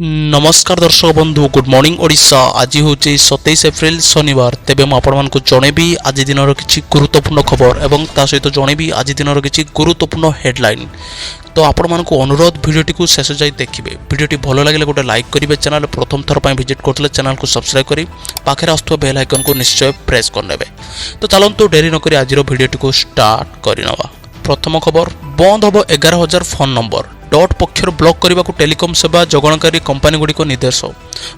नमस्कार दर्शक बंधु गुड मॉर्निंग ओडिशा आज हूँ 27 एप्रिल शनिवार तेबे मु आपण मानकु जणेबी आज दिनर किछि गुरुत्वपूर्ण खबर एवं ता सहित जणेबी आज दिनर किछि गुरुत्वपूर्ण हेडलाइन। तो आपण मानकु अनुरोध भिडियोटी को शेष जाई देखिबे। भिडियोटी भलो लागले गोटे लाइक करिवे, चैनल प्रथम थर पय विजिट करथले चैनल को सब्सक्राइब करी पाखे आस्थो बेल आइकन को निश्चय प्रेस करनेबे। तो चलंतु देरी न करी आज भिडियोटी को स्टार्ट करिनवा। प्रथम खबर बंद हबो 11,000 फोन नंबर डॉट पक्षर ब्लॉक करने को टेलीकॉम सेवा जोगाणकारी कंपनी गुड़िक निर्देश।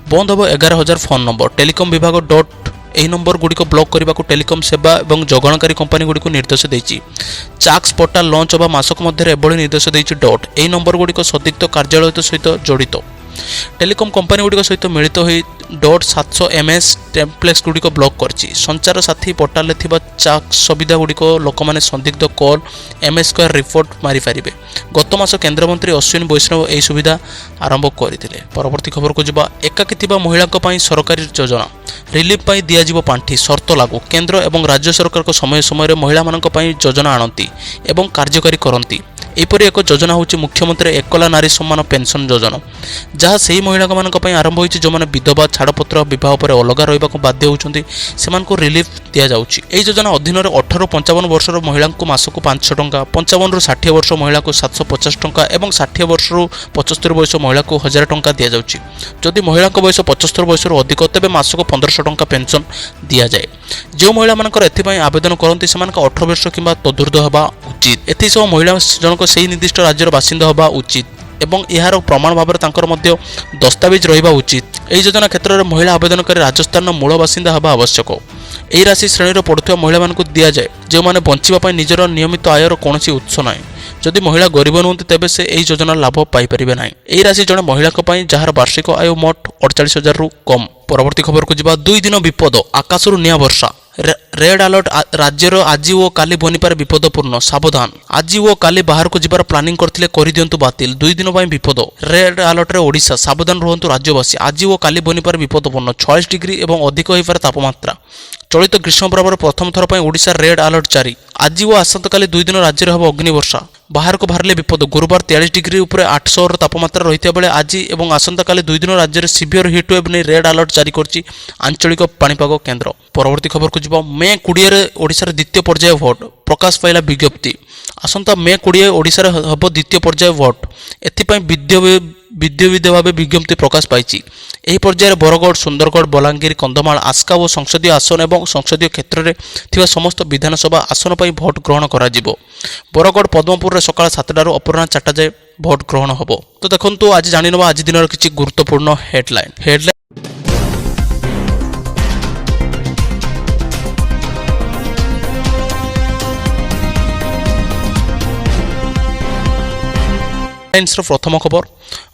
बंद हम 11,000 फोन नंबर टेलीकॉम विभाग डॉट यह नंबर गुड़िक ब्लॉक करने को टेलीकॉम सेवा और जोगाणकारी कंपनी गुड़िक निर्देश देती। चाक्स पोर्टाल लॉन्च होगा मासक मध्य एभली निर्देश देती। डॉट यह नंबर गुड़िक संदिग्ध कार्यालय सहित जड़ित टेलीकॉम कंपनी गुड़िक सहित मिलित हो डॉट 700 MS टेम्पलेट्स गुड़िक ब्लॉक करछि। संचार साथी पोर्टाल रे थिबा चाक्स सुविधा गुड़िक लोक माने संदिग्ध कॉल MS स्क्वायर रिपोर्ट मारि पारिबे। गत मास केंद्र मंत्री अश्विनी वैष्णव यह सुविधा आरंभ करथिले। परवर्ती खबर को जिबा एकाकी थिबा महिलाक पई सरकारी योजना रिलीफ पई दिया जिवो पांठी शर्त लागू। केंद्र एवं राज्य सरकार को समय समय रे महिला मानक पई योजना आनंती एवं कार्यकारी करंती। एपरि एक योजना होची मुख्यमंत्री एकला नारी सम्मान पेंशन योजना, जहाँ से महिला मानक पई आरंभ होईची जो माने विधवा छाड़पत्र विवाह पर अलगा रहिबा को बाध्य होउछंती सेमानको रिलीफ दिया जाउची। एई योजना अधीन रे 18 55 वर्षर महिला को मासको 500 टंका, 55 रु 60 वर्ष महिला को 750 टंका एवं 60 वर्ष रु 75 वर्ष महिला को 1000 टंका दिया जाउची। जदि महिला को बयस 75 वर्ष रु अधिक तेबे मासको 1500 टंका पेंशन दिया जाए। जो महिला मानकर एथिपई आवेदन करंती सेमानका 18 वर्ष किंबा तदुर्ध हेबा उचित। एथिसह महिला जनक सेही निर्दिष्ट राज्यर बासिंदा हेबा उचित एवं यार प्रमाण भाव में दस्तावेज रहिबा उचित। एही योजना क्षेत्र में महिला आवेदनकारी राजस्थान मूल बासिंदा हेबा आवश्यक। एही राशि श्रेणी पड़ुवा महिला मानकु दिया जाए जो माने बंचिबा निजर नियमित आयर कौनसी उत्स ना। जदि महिला गरीब नुहति तेबे से एही योजना लाभ पाई परिबे नाही। एही राशि जने महिला पई जहार वार्षिक आय मोट 48,000 रु कम। परवर्ती खबर को जिबा 2 दिन विपद आकाशरु निया वर्षा रेड अलर्ट राज्यर आज और काली बनिपारे विपदपूर्ण सावधान। आज और काली बाहर को जिबार प्लानिंग करथिले करि दियंतु बातिल 2 दिन पई विपद रेड अलर्ट रे ओडिशा सावधान रहंतु राज्यवासी। आज और काली बनिपारे विपदपूर्ण 46 डिग्री एवं अधिक होई पारे तापमात्रा। चलित ग्रीष्म पर्वर प्रथम थर पई ओडिशा रेड अलर्ट जारी। आज और आसंता काली 2 दिन राज्य में अग्नि वर्षा बाहर को बाहरले विपद। गुरुवार 43 डिग्री उपरे 800 तापमात्रा रही बेले आज और आसंता काली 2 दिन राज्य में सीवियर हिट वेव नहीं रेड अलर्ट जारी करछि आंचलिक पाणीपाग केन्द्र। परवर्ती खबर को जिबा मे 20 ओडिशा द्वितीय पर्याय भोट प्रकाश पाइला विज्ञप्ति। आसंता मे 20 ओडिशा हम द्वितीय पर्याय भोट एथिपाई विद्यविद भाव विज्ञप्ति प्रकाश पाई। यह पर्यायर बरगढ़ सुंदरगढ़ बलांगीर कंधमाल आस्का और संसदीय आसन और संसदीय क्षेत्र में थिबा समस्त विधानसभा आसन पर भोट ग्रहण करा जिवो। बरगढ़ पद्मपुर सकाळ 7 अपराह 4 जाए भोट ग्रहण होबो। तो देखंतु आज जानिनबा आज दिनर किछि गुरुत्वपूर्ण हेडलाइन। प्रथम खबर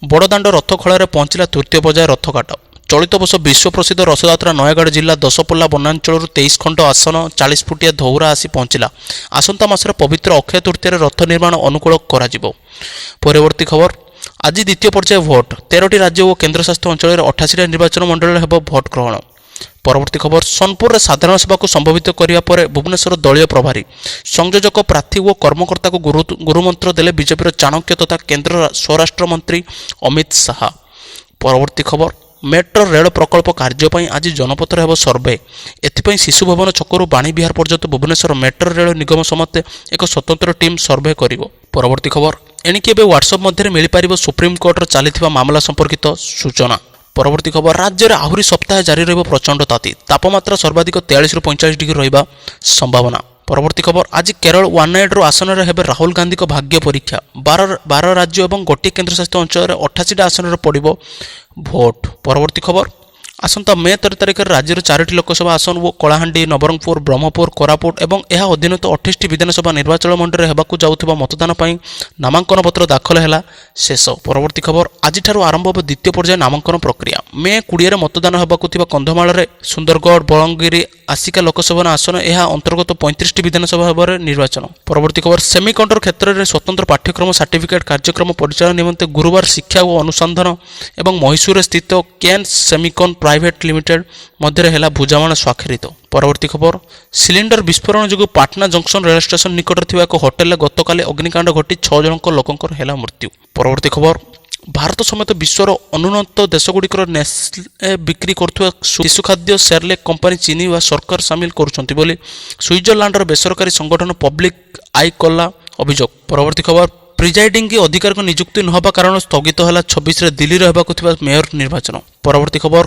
बड़दाण्ड रथ खड़ा पहुंचला तृतीय पर्याय रथ काट। चलित वर्ष विश्व प्रसिद्ध रथयात्रा नयगढ़ जिला दशपल्ला वनांचल 23 खंड आसन 40 फुटिया धौरा आसी पहुंचला। आसंता मासर पवित्र अक्षय तृतीय रथ निर्माण अनुकूल करा जिवो। परवर्ती खबर आज द्वितीय पर्याय भोट 13टी राज्य और केन्द्रशासित अंचल 88टा निर्वाचन मंडल हेबो भोट ग्रहण। परवर्ती खबर सोनपुर में साधारण सभा को संबोधित करने पर भुवनेश्वर दलीय प्रभारी संयोजक प्रार्थी और कर्मकर्ता को गुरुमंत्र देले बीजेपी चाणक्य तथा केंद्र स्वराष्ट्र मंत्री अमित शाह। परवर्ती खबर मेट्रो रेल प्रकल्प कार्य आज जनपथ हेब सर्वे। एथिपाई शिशु भवन छकरू बाणी विहार पर्यंत भुवनेश्वर मेट्रो रेल निगम समते एक स्वतंत्र टीम सर्वे करिवो। परवर्ती खबर एणिकी एबे व्हाट्सएप मध्य मिल पारिबो सुप्रीम कोर्ट चलीथिबा मामला संपर्कित सूचना। परवर्ती खबर राज्य में आहरी सप्ताह जारी रहिबो प्रचंड ताती तापमात्रा सर्वाधिक 43 रु 45 डिग्री रहिबा संभावना। परवर्ती खबर आज केरल वायनाड आसन में हेबे राहुल गांधी को भाग्य परीक्षा 12 राज्य और गोटे केन्द्रशासित अंचल 88टा आसन पड़िबो भोट। परवर्ती खबर आसंता मे 13 तारिख राज्यर 4टी लोकसभा आसन और कलाहांडी नवरंगपुर ब्रह्मपुर कोरापुट और यह अधीनस्थ 28टी विधानसभा निर्वाचन मंडल हेबाकु जाउथिबा मतदान पई नामांकन पत्र दाखल हैला शेष। परवर्ती खबर आज आरंभ हो द्वितीय पर्याय नामांकन प्रक्रिया। मे 20 मतदान हेबाकु थिबा कंधमाल रे सुंदरगढ़ बलांगीर आसिका लोकसभा आसन यह अंतर्गत 35टी विधानसभा भाव निर्वाचन। परवर्ती खबर सेमिकंडक्टर क्षेत्र में स्वतंत्र पाठ्यक्रम सर्टिफिकेट कार्यक्रम परिचालन निमंते गुरुवार शिक्षा और अनुसंधान एवं मैसूर स्थित केन सेमिकन प्राइवेट लिमिटेड मध्य है बुझामणा स्वाक्षरित। परवर्ती खबर सिलिंडर विस्फोरण जो पाटना जंक्शन रेल स्टेशन निकट एक होटेल गतकाली अग्निकांड घटी 6 जन लोकंर है मृत्यु। परवर्ती खबर ଭାରତ ସମେତ ବିଶ୍ୱର ଅନୁନ୍ନତ ଦେଶଗୁଡ଼ିକର ନେସ୍ଲେ ବିକ୍ରି କରୁଥିବା ଶିଶୁ ଖାଦ୍ୟ ସେରେଲାକ୍ କମ୍ପାନୀ ଚିନି ବା ଶର୍କରା ସାମିଲ କରୁଛନ୍ତି ବୋଲି ସୁଇଜରଲ୍ୟାଣ୍ଡର ବେସରକାରୀ ସଂଗଠନ ପବ୍ଲିକ ଆଇ କଲା ଅଭିଯୋଗ। ପରବର୍ତ୍ତୀ ଖବର, ପ୍ରିଜାଇଡିଂ ଅଧିକାରୀଙ୍କ ନିଯୁକ୍ତି ନ ହେବା କାରଣରୁ ସ୍ଥଗିତ ହେଲା 26ରେ ଦିଲ୍ଲୀରେ ହେବାକୁ ଥିବା ମେୟର ନିର୍ବାଚନ। ପରବର୍ତ୍ତୀ ଖବର,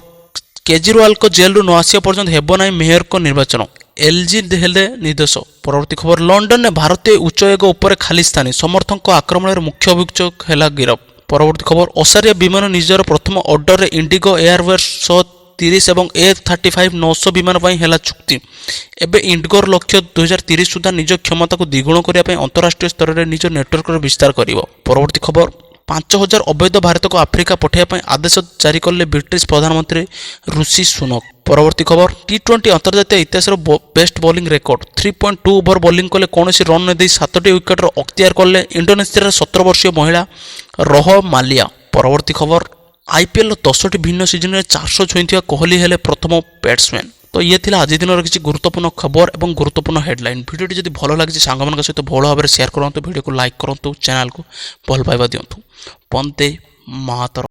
କେଜରିୱାଲଙ୍କ ଜେଲରୁ ନ ଆସିବା ପର୍ଯ୍ୟନ୍ତ ହେବ ନାହିଁ ମେୟରଙ୍କ ନିର୍ବାଚନ, ଏଲଜି ହେଲେ ନିର୍ଦ୍ଦେଶ। ପରବର୍ତ୍ତୀ ଖବର, ଲଣ୍ଡନରେ ଭାରତୀୟ ଉଚ୍ଚାୟୋଗ ଉପରେ ଖାଲିସ୍ତାନୀ ସମର୍ଥକଙ୍କ ଆକ୍ରମଣରେ ମୁଖ୍ୟ ଅଭିଯୋଗ ହେଲା ଗିରଫ। ପରବର୍ତ୍ତୀ ଖବର, ଓସାରିଆ ବିମାନ ନିଜର ପ୍ରଥମ ଅର୍ଡରରେ ଇଣ୍ଡିଗୋ ଏୟାରୱେଜ୍ ସହ 30 ଏବଂ A350-900 ବିମାନ ପାଇଁ ହେଲା ଚୁକ୍ତି। ଏବେ ଇଣ୍ଡିଗୋର ଲକ୍ଷ୍ୟ 2030 ସୁଦ୍ଧା ନିଜ କ୍ଷମତାକୁ ଦ୍ୱିଗୁଣ କରିବା ପାଇଁ ଅନ୍ତରାଷ୍ଟ୍ରୀୟ ସ୍ତରରେ ନିଜ ନେଟୱାର୍କର ବିସ୍ତାର କରିବ। ପରବର୍ତ୍ତୀ ଖବର, 5000 ଅବୈଧ ଭାରତକୁ ଆଫ୍ରିକା ପଠାଇବା ପାଇଁ ଆଦେଶ ଜାରି କଲେ ବ୍ରିଟିଶ ପ୍ରଧାନମନ୍ତ୍ରୀ ଋଷି ସୁନକ। ପରବର୍ତ୍ତୀ ଖବର, T20 ଅନ୍ତର୍ଜାତୀୟ ଇତିହାସର best bowling record, 3.2 over bowling କଲେ କୌଣସି ରନ୍ ନ ଦେଇ 7ଟି ୱିକେଟର ଅକ୍ତିଆର କଲେ ଇଣ୍ଡୋନେସିଆର 17 ବର୍ଷୀୟ ମହିଳା ରହମାଲିଆ। ପରବର୍ତ୍ତୀ ଖବର, IPLର 10ଟି ଭିନ୍ନ ସିଜନରେ 400 ଛୁଇଁଥିବା କୋହଲି ହେଲେ ପ୍ରଥମ ବ୍ୟାଟ୍ସମ୍ୟାନ୍। ତ ଇଏ ଥିଲା ଆଜି ଦିନର କିଛି ଗୁରୁତ୍ୱପୂର୍ଣ୍ଣ ଖବର ଏବଂ ଗୁରୁତ୍ୱପୂର୍ଣ୍ଣ ହେଡଲାଇନ୍। ଭିଡ଼ିଓଟି ଯଦି ଭଲ ଲାଗିଛି ସାଙ୍ଗମାନଙ୍କ ସହିତ ବହୁଳ ଭାବରେ ସେୟାର କରନ୍ତୁ, ଭିଡ଼ିଓକୁ ଲାଇକ୍ କରନ୍ତୁ, ଚ୍ୟାନେଲକୁ ଭଲ ପାଇବା ଦିଅନ୍ତୁ। ବନ୍ଦେ ମାତରମ୍।